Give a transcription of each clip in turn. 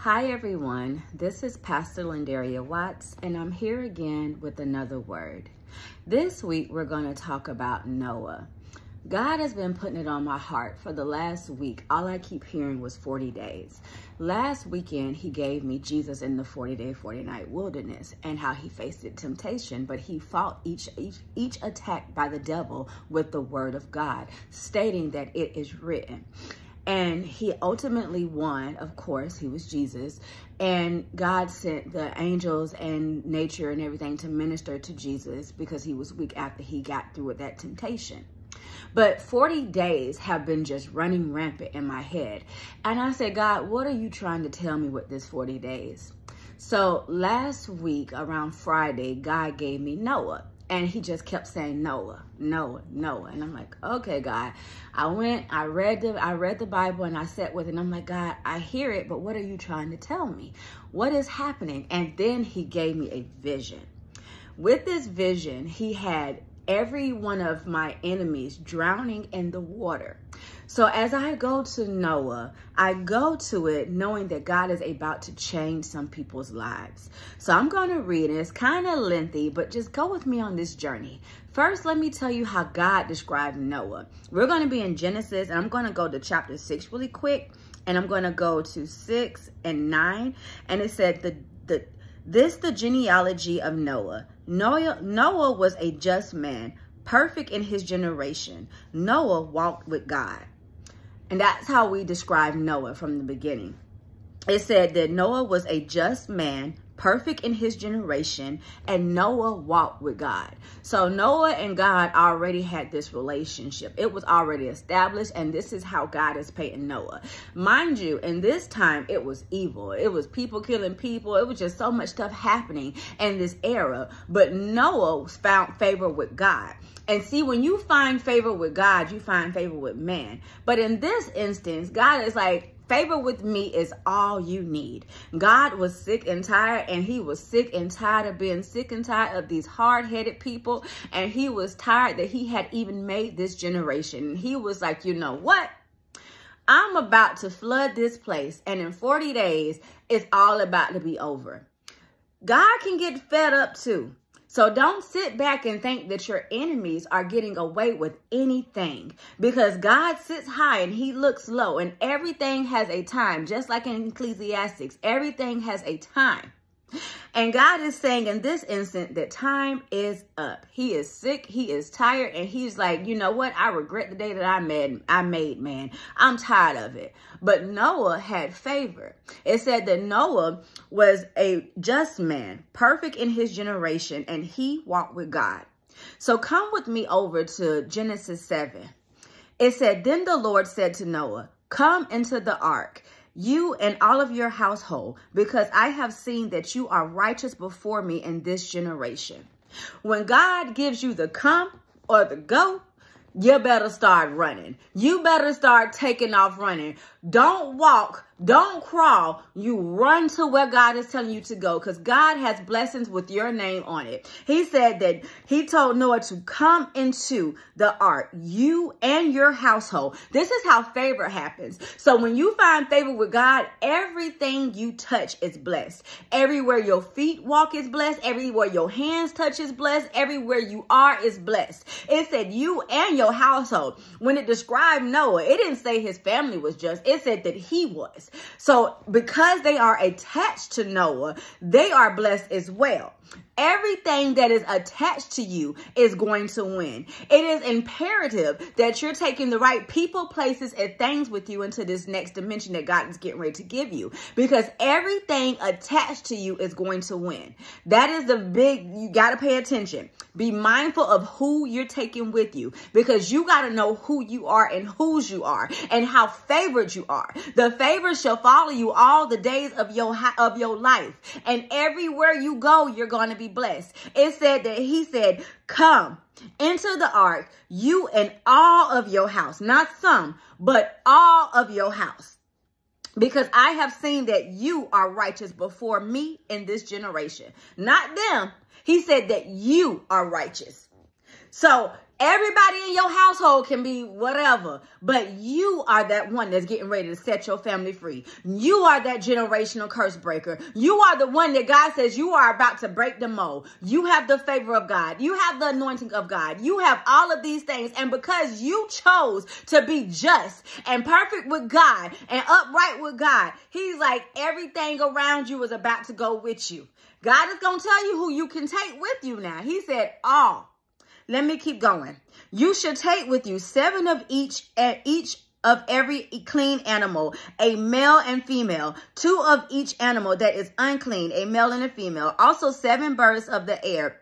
Hi everyone, this is Pastor Lindaria Watts, and I'm here again with another word. This week we're going to talk about Noah. God has been putting it on my heart for the last week. All I keep hearing was 40 days. Last weekend, he gave me Jesus in the 40-day, 40-night wilderness and how he faced temptation, but he fought each attack by the devil with the word of God, stating that it is written. And he ultimately won. Of course, he was Jesus. And God sent the angels and nature and everything to minister to Jesus because he was weak after he got through with that temptation. But 40 days have been just running rampant in my head. And I said, God, what are you trying to tell me with this 40 days? So last week around Friday, God gave me Noah. And he just kept saying Noah, Noah, Noah. And I'm like, okay, God. I read the Bible and I sat with it. And I'm like, God, I hear it, but what are you trying to tell me? What is happening? And then he gave me a vision. With this vision, he had every one of my enemies drowning in the water. So as I go to Noah, I go to it knowing that God is about to change some people's lives. So I'm going to read it. It's kind of lengthy, but just go with me on this journey. First, let me tell you how God described Noah. We're going to be in Genesis, and I'm going to go to chapter 6 really quick, and I'm going to go to 6 and 9. And it said, the genealogy of Noah. Noah was a just man, perfect in his generation. Noah walked with God. And that's how we describe Noah from the beginning. It said that Noah was a just man, perfect in his generation, and Noah walked with God. So Noah and God already had this relationship. It was already established, and this is how God is painting Noah. Mind you, in this time, it was evil. It was people killing people. It was just so much stuff happening in this era. But Noah found favor with God. And see, when you find favor with God, you find favor with man. But in this instance, God is like, favor with me is all you need. God was sick and tired, and he was sick and tired of being sick and tired of these hard-headed people. And he was tired that he had even made this generation. And he was like, you know what? I'm about to flood this place. And in 40 days, it's all about to be over. God can get fed up too. So don't sit back and think that your enemies are getting away with anything, because God sits high and he looks low, and everything has a time. Just like in Ecclesiastes, everything has a time. And God is saying in this instant that time is up. He is sick. He is tired. And he's like, you know what? I regret the day that I made man. I'm tired of it. But Noah had favor. It said that Noah was a just man, perfect in his generation, and he walked with God. So come with me over to Genesis 7. It said, then the Lord said to Noah, come into the ark, you and all of your household, because I have seen that you are righteous before me in this generation. When God gives you the come or the go, you better start running. You better start taking off running. Don't walk. Don't crawl. You run to where God is telling you to go, because God has blessings with your name on it. He said that he told Noah to come into the ark, you and your household. This is how favor happens. So when you find favor with God, everything you touch is blessed. Everywhere your feet walk is blessed. Everywhere your hands touch is blessed. Everywhere you are is blessed. It said you and your household. When it described Noah, it didn't say his family was just. It said that he was. So because they are attached to Noah, they are blessed as well. Everything that is attached to you is going to win. It is imperative that you're taking the right people, places, and things with you into this next dimension that God is getting ready to give you, because everything attached to you is going to win. That is the big, you got to pay attention. Be mindful of who you're taking with you, because you got to know who you are and whose you are and how favored you are. The favor shall follow you all the days of your life. And everywhere you go, you're going to be blessed. It said that he said, come into the ark, you and all of your house, not some, but all of your house, because I have seen that you are righteous before me in this generation. Not them. He said that you are righteous. So Everybody in your household can be whatever, but you are that one that's getting ready to set your family free. You are that generational curse breaker. You are the one that God says you are about to break the mold. You have the favor of God. You have the anointing of God. You have all of these things. And because you chose to be just and perfect with God and upright with God, he's like, everything around you is about to go with you. God is going to tell you who you can take with you now. He said, all. Let me keep going. You should take with you 7 of each of every clean animal, a male and female, 2 of each animal that is unclean, a male and a female. Also 7 birds of the air,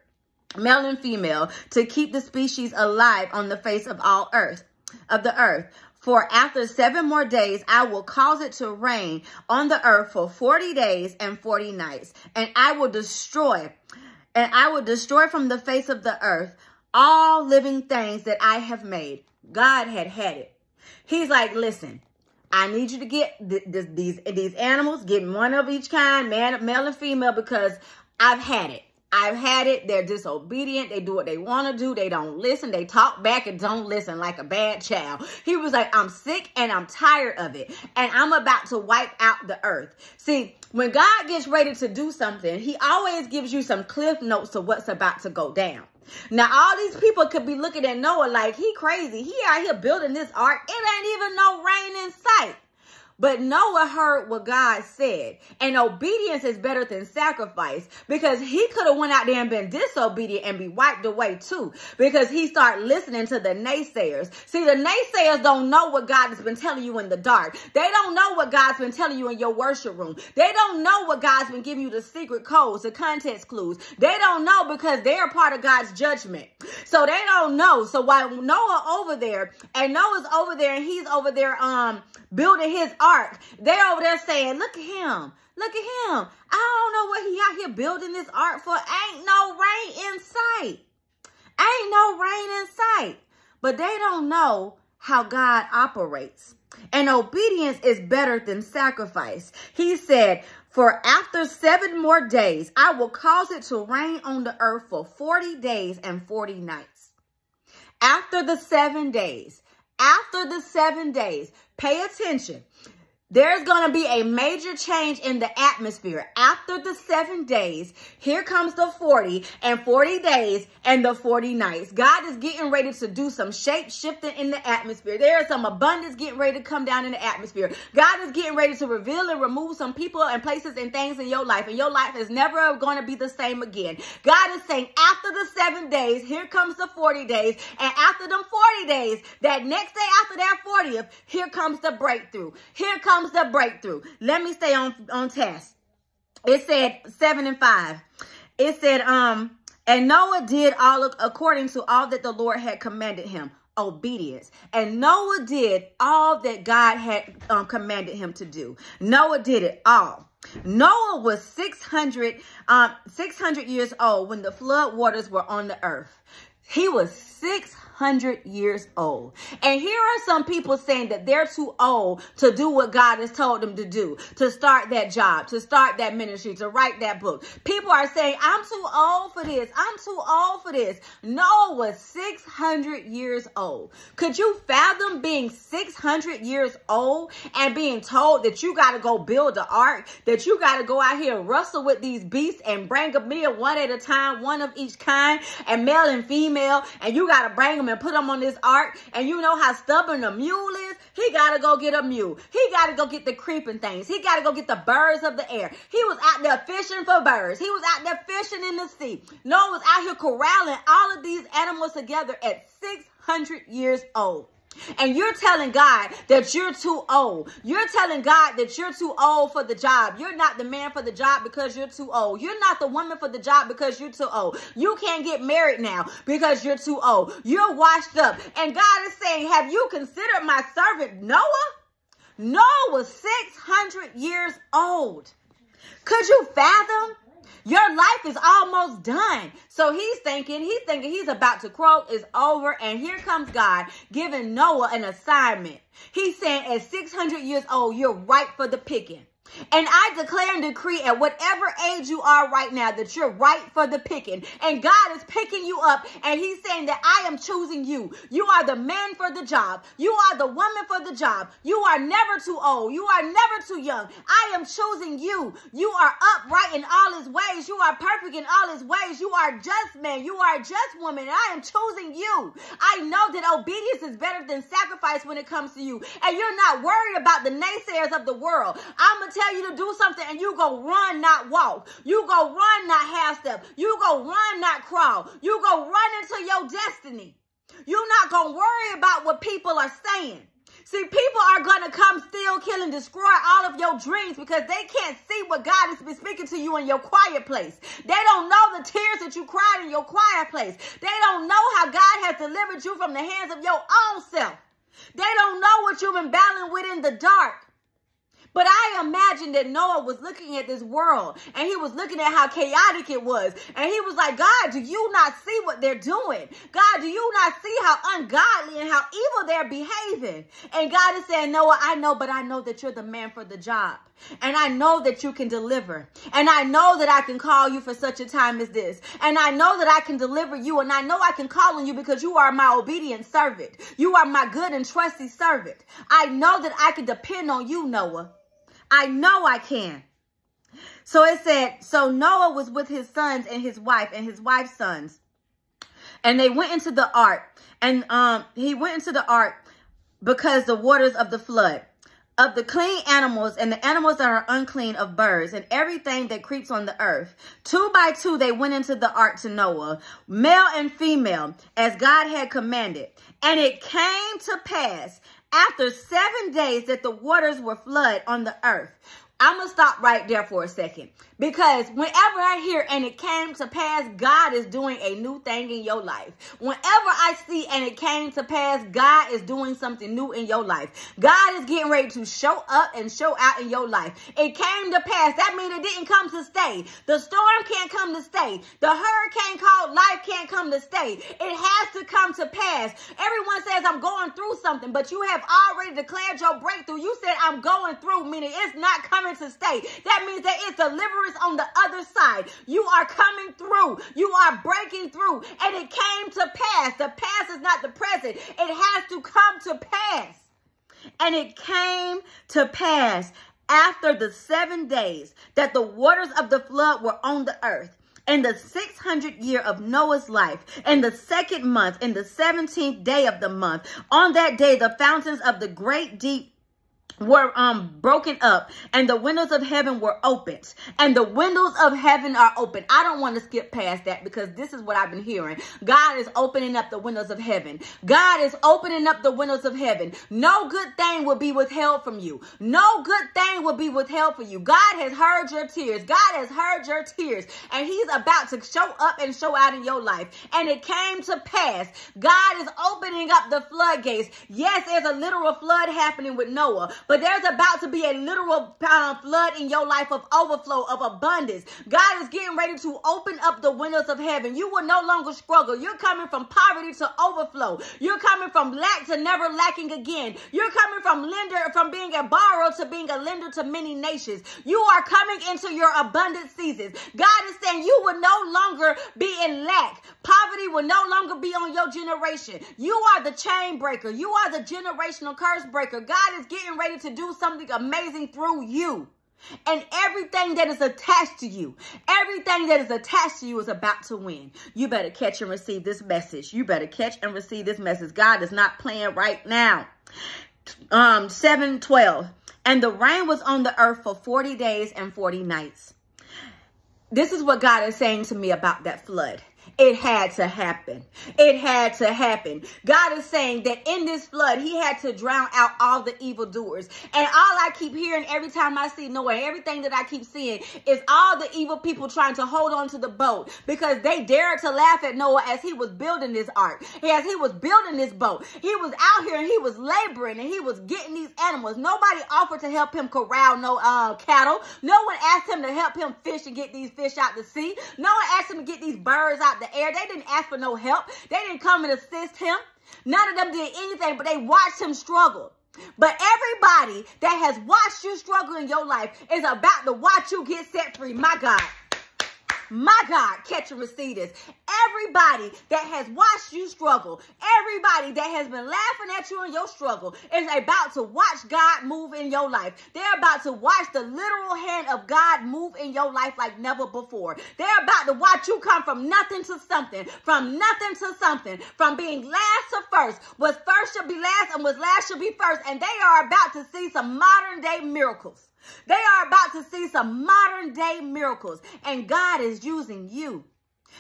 male and female, to keep the species alive on the face of the earth. For after 7 more days, I will cause it to rain on the earth for 40 days and 40 nights, and I will destroy from the face of the earth all living things that I have made. God had it. He's like, listen, I need you to get these animals, get 1 of each kind, male and female, because I've had it. I've had it. They're disobedient. They do what they want to do. They don't listen. They talk back and don't listen like a bad child. He was like, I'm sick and I'm tired of it. And I'm about to wipe out the earth. See, when God gets ready to do something, he always gives you some cliff notes to what's about to go down. Now, all these people could be looking at Noah like he crazy. He out here building this ark. It ain't even no rain in sight. But Noah heard what God said, and obedience is better than sacrifice, because he could have went out there and been disobedient and be wiped away too, because he started listening to the naysayers. See, the naysayers don't know what God has been telling you in the dark. They don't know what God's been telling you in your worship room. They don't know what God's been giving you, the secret codes, the context clues. They don't know because they are part of God's judgment. So they don't know. So while Noah over there, and Noah's over there, and he's over there building his ark, they're over there saying, look at him. Look at him. I don't know what he out here building this ark for. Ain't no rain in sight. Ain't no rain in sight. But they don't know how God operates. And obedience is better than sacrifice. He said, for after 7 more days, I will cause it to rain on the earth for 40 days and 40 nights. After the 7 days, pay attention. There's going to be a major change in the atmosphere. After the 7 days, here comes the 40 and 40 days and the 40 nights. God is getting ready to do some shape shifting in the atmosphere. There is some abundance getting ready to come down in the atmosphere. God is getting ready to reveal and remove some people and places and things in your life. And your life is never going to be the same again. God is saying after the 7 days, here comes the 40 days. And after them 40 days, that next day after that 40th, here comes the breakthrough. Here comes the breakthrough. Let me stay on task. It said 7 and 5. It said, and Noah did all according to all that the Lord had commanded him. Obedience. And Noah did all that God had commanded him to do. Noah did it all. Noah was 600 years old when the flood waters were on the earth. He was 600 years old. And here are some people saying that they're too old to do what God has told them to do, to start that job, to start that ministry, to write that book. People are saying, I'm too old for this. I'm too old for this. Noah was 600 years old. Could you fathom being 600 years old and being told that you got to go build an ark, that you got to go out here and wrestle with these beasts and bring them in 1 at a time, 1 of each kind, and male and female, and you got to bring them and put them on this ark? And you know how stubborn a mule is? He got to go get a mule. He got to go get the creeping things. He got to go get the birds of the air. He was out there fishing for birds. He was out there fishing in the sea. Noah was out here corralling all of these animals together at 600 years old. And you're telling God that you're too old. You're telling God that you're too old for the job. You're not the man for the job because you're too old. You're not the woman for the job because you're too old. You can't get married now because you're too old. You're washed up. And God is saying, have you considered my servant Noah? Noah was 600 years old. Could you fathom? Your life is almost done. So he's thinking he's about to croak, it's over. And here comes God giving Noah an assignment. He's saying at 600 years old, you're ripe for the picking. And I declare and decree at whatever age you are right now that you're ripe for the picking. And God is picking you up and he's saying that I am choosing you. You are the man for the job. You are the woman for the job. You are never too old. You are never too young. I am choosing you. You are upright in all his ways. You are perfect in all his ways. You are just man. You are just woman. And I am choosing you. I know that obedience is better than sacrifice when it comes to you. And you're not worried about the naysayers of the world. I'm going to tell you to do something and you go run, not walk. You go run, not half step. You go run, not crawl. You go run into your destiny. You're not going to worry about what people are saying. See, people are going to come steal, kill, and destroy all of your dreams because they can't see what God has been speaking to you in your quiet place. They don't know the tears that you cried in your quiet place. They don't know how God has delivered you from the hands of your own self. They don't know what you've been battling with in the dark. But I imagine that Noah was looking at this world and he was looking at how chaotic it was. And he was like, God, do you not see what they're doing? God, do you not see how ungodly and how evil they're behaving? And God is saying, Noah, I know, but I know that you're the man for the job. And I know that you can deliver. And I know that I can call you for such a time as this. And I know that I can deliver you. And I know I can call on you because you are my obedient servant. You are my good and trusty servant. I know that I can depend on you, Noah. I know I can. So it said, so Noah was with his sons and his wife's sons. And they went into the ark. And he went into the ark because the waters of the flood. Of the clean animals and the animals that are unclean of birds and everything that creeps on the earth. 2 by 2 they went into the ark to Noah, male and female, as God had commanded. And it came to pass after 7 days that the waters were flood on the earth. I'm going to stop right there for a second. Because whenever I hear and it came to pass, God is doing a new thing in your life. Whenever I see and it came to pass, God is doing something new in your life. God is getting ready to show up and show out in your life. It came to pass. That means it didn't come to stay. The storm can't come to stay. The hurricane called life can't come to stay. It has to come to pass. Everyone says, I'm going through something, but you have already declared your breakthrough. You said, I'm going through, meaning it's not coming to stay. That means that it's deliverance on the other side. You are coming through. You are breaking through. And it came to pass. The past is not the present. It has to come to pass. And it came to pass after the 7 days that the waters of the flood were on the earth. In the 600th year of Noah's life, in the 2nd month, in the 17th day of the month, on that day, the fountains of the great deep were broken up and the windows of heaven were opened. And the windows of heaven are open. I don't want to skip past that because this is what I've been hearing. God is opening up the windows of heaven. God is opening up the windows of heaven. No good thing will be withheld from you. No good thing will be withheld for you. God has heard your tears. God has heard your tears. And he's about to show up and show out in your life. And it came to pass. God is opening up the floodgates. Yes, there's a literal flood happening with Noah. But there's about to be a literal flood in your life of overflow, of abundance. God is getting ready to open up the windows of heaven. You will no longer struggle. You're coming from poverty to overflow. You're coming from lack to never lacking again. You're coming from being a borrower to being a lender to many nations. You are coming into your abundant seasons. God is saying you will no longer be in lack. Poverty will no longer be on your generation. You are the chain breaker. You are the generational curse breaker. God is getting ready to do something amazing through you. And everything that is attached to you, everything that is attached to you is about to win. You better catch and receive this message. You better catch and receive this message. God is not playing right now. 7:12. And the rain was on the earth for 40 days and 40 nights. This is what God is saying to me about that flood. It had to happen. It had to happen. God is saying that in this flood, he had to drown out all the evildoers. And all I keep hearing every time I see Noah, everything that I keep seeing is all the evil people trying to hold on to the boat because they dared to laugh at Noah as he was building this ark, as he was building this boat. He was out here and he was laboring and he was getting these animals. Nobody offered to help him corral no cattle. No one asked him to help him fish and get these fish out to sea. No one asked him to get these birds out the air. They didn't ask for no help. They didn't come and assist him. None of them did anything, but they watched him struggle. But everybody that has watched you struggle in your life is about to watch you get set free. My God. My God, catch and receive this. Everybody that has watched you struggle, everybody that has been laughing at you in your struggle is about to watch God move in your life. They're about to watch the literal hand of God move in your life like never before. They're about to watch you come from nothing to something, from nothing to something, from being last to first. What's first should be last and what's last should be first. And they are about to see some modern day miracles. They are about to see some modern day miracles, and God is using you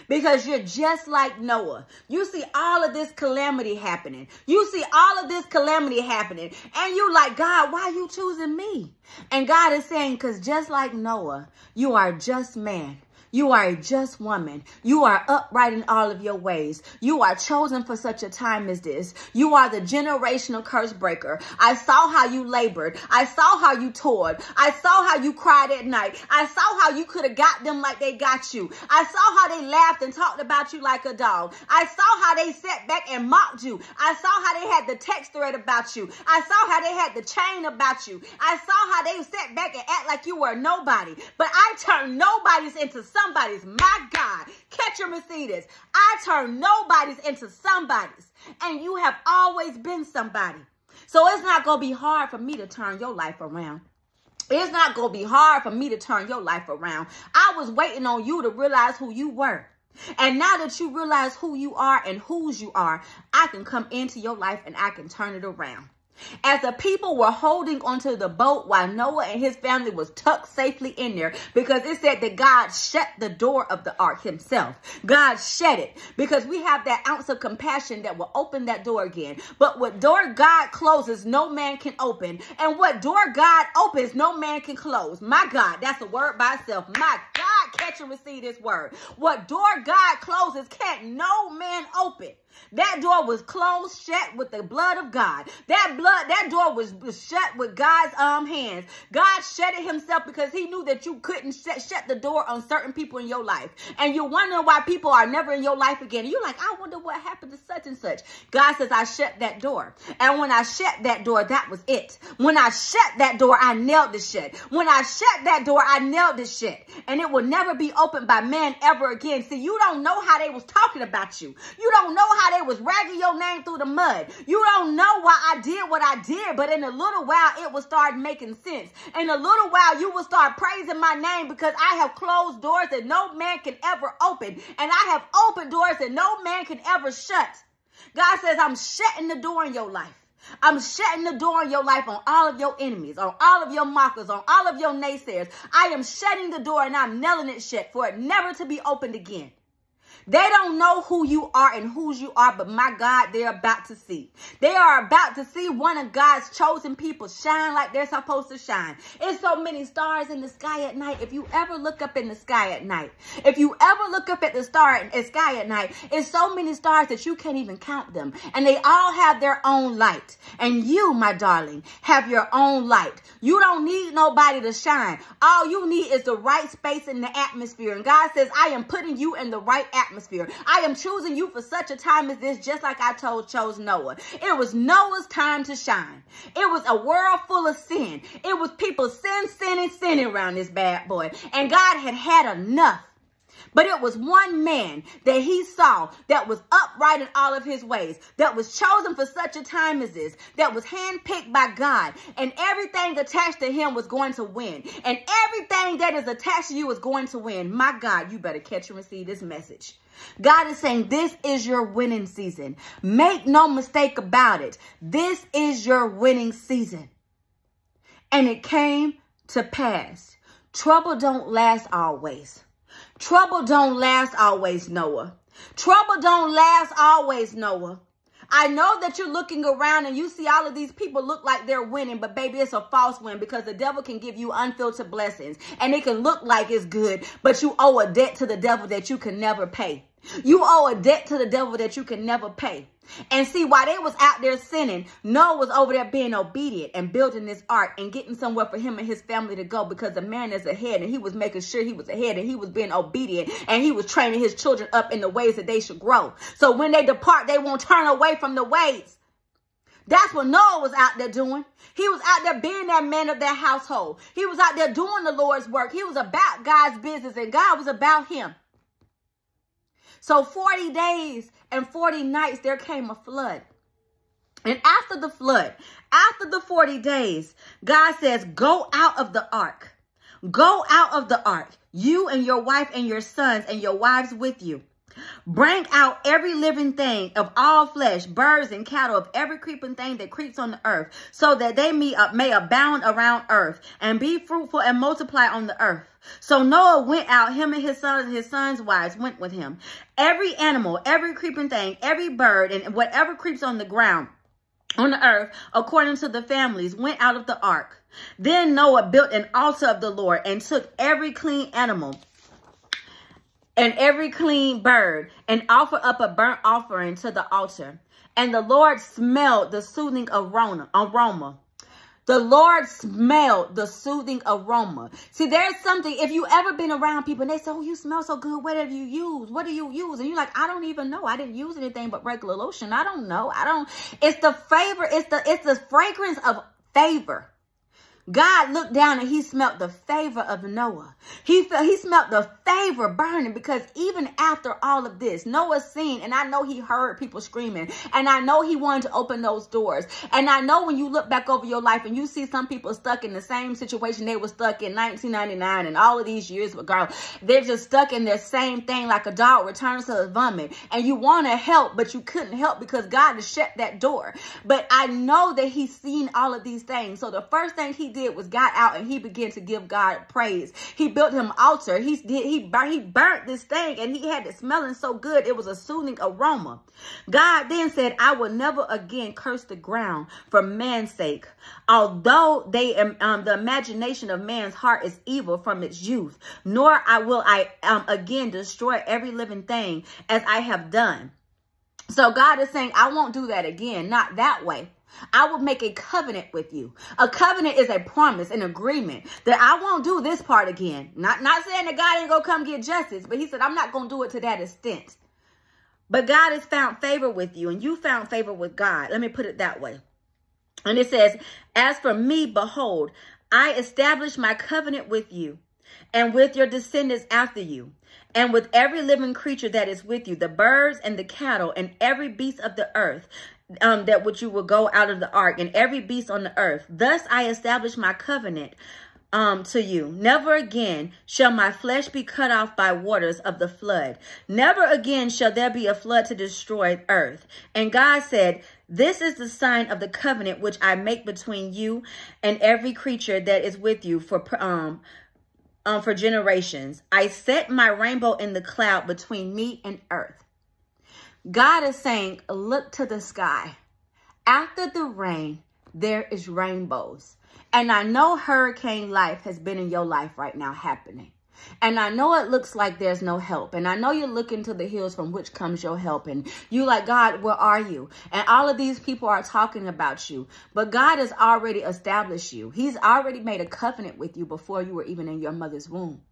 because you're just like Noah. You see all of this calamity happening. You see all of this calamity happening, and you like, God, why are you choosing me? And God is saying, because just like Noah, you are a just man. You are a just woman. You are upright in all of your ways. You are chosen for such a time as this. You are the generational curse breaker. I saw how you labored. I saw how you toiled. I saw how you cried at night. I saw how you could have got them like they got you. I saw how they laughed and talked about you like a dog. I saw how they sat back and mocked you. I saw how they had the text thread about you. I saw how they had the chain about you. I saw how they sat back and act like you were nobody. But I turned nobodies into somebody's. My God, catch and receive this. I turn nobodies into somebody's, and you have always been somebody. So it's not going to be hard for me to turn your life around. It's not going to be hard for me to turn your life around. I was waiting on you to realize who you were. And now that you realize who you are and whose you are, I can come into your life and I can turn it around. As the people were holding onto the boat while Noah and his family was tucked safely in there, because it said that God shut the door of the ark himself. God shut it because we have that ounce of compassion that will open that door again. But what door God closes, no man can open. And what door God opens, no man can close. My God, that's a word by itself. My God, catch and receive this word. What door God closes, can't no man open. That door was closed shut with the blood of God. That door was shut with God's hands. God shut it himself because he knew that you couldn't shut the door on certain people in your life. And you're wondering why people are never in your life again. You're like, I wonder what happened to such and such. God says, I shut that door. And when I shut that door, that was it. When I shut that door, I nailed it shut. When I shut that door, I nailed it shut. And it will never be opened by man ever again. See, you don't know how they was talking about you. You don't know how they was ragging your name through the mud. You don't know why I did what I did, but in a little while it will start making sense. In a little while you will start praising my name because I have closed doors that no man can ever open, and I have opened doors that no man can ever shut. God says, I'm shutting the door in your life. I'm shutting the door in your life on all of your enemies, on all of your mockers, on all of your naysayers. I am shutting the door and I'm nailing it shut for it never to be opened again. They don't know who you are and whose you are, but my God, they're about to see. They are about to see one of God's chosen people shine like they're supposed to shine. It's so many stars in the sky at night. If you ever look up in the sky at night, if you ever look up at the sky at night, it's so many stars that you can't even count them. And they all have their own light. And you, my darling, have your own light. You don't need nobody to shine. All you need is the right space in the atmosphere. And God says, I am putting you in the right atmosphere. I am choosing you for such a time as this, just like I chose Noah. It was Noah's time to shine. It was a world full of sin. It was people sinning around this bad boy. And God had enough. But it was one man that he saw that was upright in all of his ways, that was chosen for such a time as this, that was handpicked by God, and everything attached to him was going to win. And everything that is attached to you is going to win. My God, you better catch and receive this message. God is saying this is your winning season. Make no mistake about it. This is your winning season. And it came to pass. Trouble don't last always. Trouble don't last always, Noah. Trouble don't last always, Noah. I know that you're looking around and you see all of these people look like they're winning, but baby, it's a false win because the devil can give you unfiltered blessings and it can look like it's good, but you owe a debt to the devil that you can never pay. You owe a debt to the devil that you can never pay. And see, while they was out there sinning, Noah was over there being obedient and building this ark and getting somewhere for him and his family to go, because the man is ahead and he was making sure he was ahead and he was being obedient and he was training his children up in the ways that they should grow. So when they depart, they won't turn away from the ways. That's what Noah was out there doing. He was out there being that man of that household. He was out there doing the Lord's work. He was about God's business, and God was about him. So 40 days and 40 nights, there came a flood. And after the flood, after the 40 days, God says, go out of the ark. Go out of the ark, you and your wife and your sons and your wives with you. Bring out every living thing of all flesh, birds and cattle, of every creeping thing that creeps on the earth, so that they may abound around earth, and be fruitful and multiply on the earth. So Noah went out, him and his sons' wives went with him. Every animal, every creeping thing, every bird, and whatever creeps on the ground, on the earth, according to the families, went out of the ark. Then Noah built an altar of the Lord and took every clean animal and every clean bird and offered up a burnt offering to the altar. And the Lord smelled the soothing aroma. The Lord smelled the soothing aroma. See, there's something, if you ever been around people and they say, oh, you smell so good. What have you used? What do you use? And you're like, I don't even know. I didn't use anything but regular lotion. I don't know. It's the favor. It's the fragrance of favor. God looked down and he smelt the favor of Noah. He smelt the favor burning, because even after all of this, Noah seen, and I know he heard people screaming, and I know he wanted to open those doors. And I know when you look back over your life and you see some people stuck in the same situation they were stuck in 1999 and all of these years ago, they're just stuck in their same thing like a dog returns to his vomit. And you want to help, but you couldn't help because God has shut that door. But I know that he's seen all of these things. So the first thing he did was got out and he began to give God praise. He built him an altar. He burnt this thing, and he had it smelling so good. It was a soothing aroma. God then said, I will never again curse the ground for man's sake, although the imagination of man's heart is evil from its youth, nor will I again destroy every living thing as I have done. So God is saying, I won't do that again, not that way. I will make a covenant with you. A covenant is a promise, an agreement that I won't do this part again. Not saying that God ain't gonna come get justice, but he said, I'm not gonna do it to that extent. But God has found favor with you, and you found favor with God. Let me put it that way. And it says, as for me, behold, I establish my covenant with you and with your descendants after you, and with every living creature that is with you, the birds and the cattle and every beast of the earth, that which you will go out of the ark, and every beast on the earth. Thus I establish my covenant to you. Never again shall my flesh be cut off by waters of the flood. Never again shall there be a flood to destroy earth. And God said, this is the sign of the covenant which I make between you and every creature that is with you for generations. I set my rainbow in the cloud between me and earth. God is saying, look to the sky. After the rain, there is rainbows. And I know hurricane life has been in your life right now happening. And I know it looks like there's no help. And I know you're looking to the hills from which comes your help. And you like, God, where are you? And all of these people are talking about you. But God has already established you. He's already made a covenant with you before you were even in your mother's womb.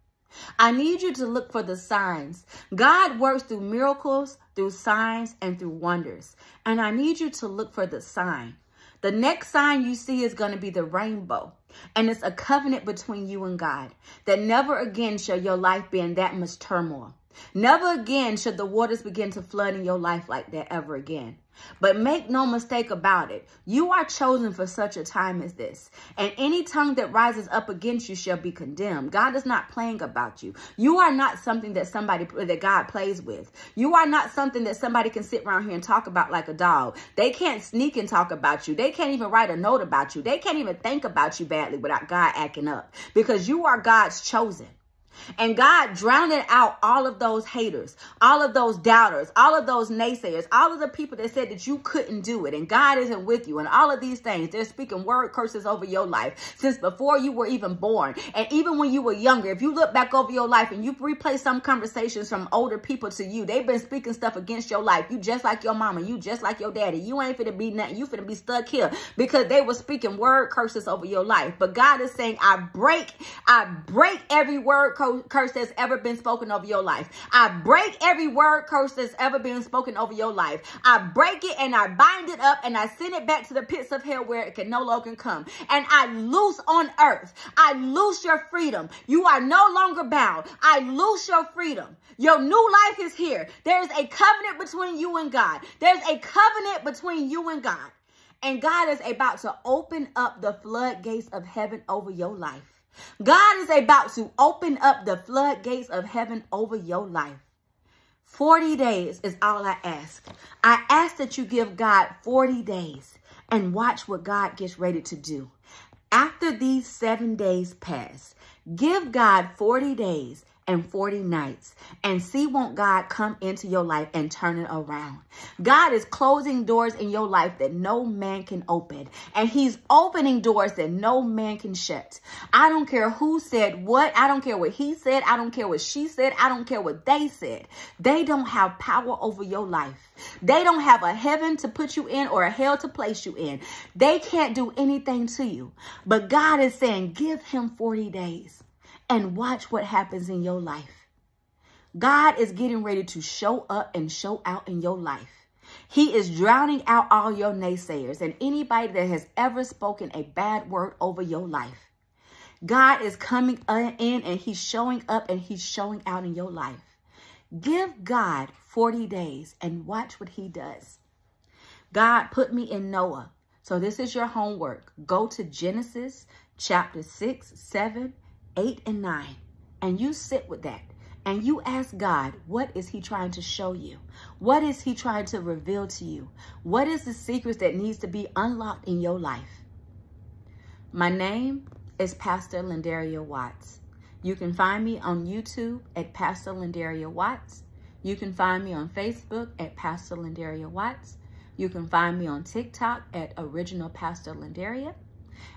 I need you to look for the signs. God works through miracles, through signs, and through wonders. And I need you to look for the sign. The next sign you see is going to be the rainbow. And it's a covenant between you and God, that never again shall your life be in that much turmoil. Never again should the waters begin to flood in your life like that ever again. But make no mistake about it. You are chosen for such a time as this. And any tongue that rises up against you shall be condemned. God is not playing about you. You are not something that God plays with. You are not something that somebody can sit around here and talk about like a dog. They can't sneak and talk about you. They can't even write a note about you. They can't even think about you badly without God acting up, because you are God's chosen. And God drowned out all of those haters, all of those doubters, all of those naysayers, all of the people that said that you couldn't do it and God isn't with you and all of these things. They're speaking word curses over your life since before you were even born. And even when you were younger, if you look back over your life and you replay some conversations from older people to you, they've been speaking stuff against your life. You just like your mama, you just like your daddy. You ain't finna be nothing. You finna be stuck here because they were speaking word curses over your life. But God is saying, I break every word curse curse that's ever been spoken over your life. I break every word curse that's ever been spoken over your life. I break it and I bind it up and I send it back to the pits of hell where it can no longer come. And I loose on earth. I loose your freedom. You are no longer bound. I loose your freedom. Your new life is here. There's a covenant between you and God. There's a covenant between you and God. And God is about to open up the floodgates of heaven over your life. God is about to open up the floodgates of heaven over your life. 40 days is all I ask. I ask that you give God 40 days and watch what God gets ready to do. After these 7 days pass, give God 40 days and 40 nights and see won't God come into your life and turn it around. God is closing doors in your life that no man can open, and he's opening doors that no man can shut. I don't care who said what. I don't care what he said. I don't care what she said. I don't care what they said. They don't have power over your life. They don't have a heaven to put you in or a hell to place you in. They can't do anything to you. But God is saying, give him 40 days. And watch what happens in your life. God is getting ready to show up and show out in your life. He is drowning out all your naysayers and anybody that has ever spoken a bad word over your life. God is coming in and he's showing up and he's showing out in your life. Give God 40 days and watch what he does. God put me in Noah. So this is your homework. Go to Genesis chapter 6, 7, 8 and 9, and you sit with that and you ask God, what is he trying to show you? What is he trying to reveal to you? What is the secrets that needs to be unlocked in your life? My name is Pastor Lendaria Watts. You can find me on YouTube at Pastor Lendaria Watts. You can find me on Facebook at Pastor Lendaria Watts. You can find me on TikTok at Original Pastor Lendaria.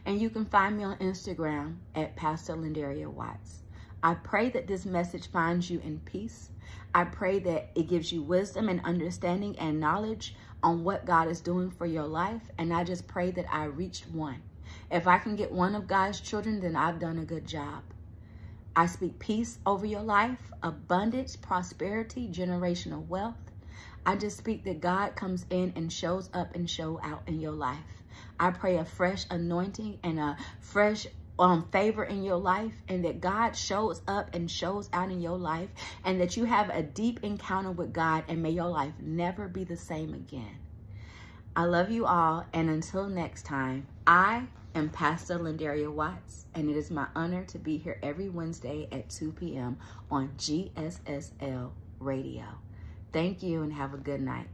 And you can find me on Instagram at Pastor Lendaria Watts. I pray that this message finds you in peace. I pray that it gives you wisdom and understanding and knowledge on what God is doing for your life. And I just pray that I reached one. If I can get one of God's children, then I've done a good job. I speak peace over your life, abundance, prosperity, generational wealth. I just speak that God comes in and shows up and show out in your life. I pray a fresh anointing and a fresh favor in your life, and that God shows up and shows out in your life, and that you have a deep encounter with God, and may your life never be the same again. I love you all, and until next time, I am Pastor Lendaria Watts, and it is my honor to be here every Wednesday at 2 p.m. on GSSL Radio. Thank you and have a good night.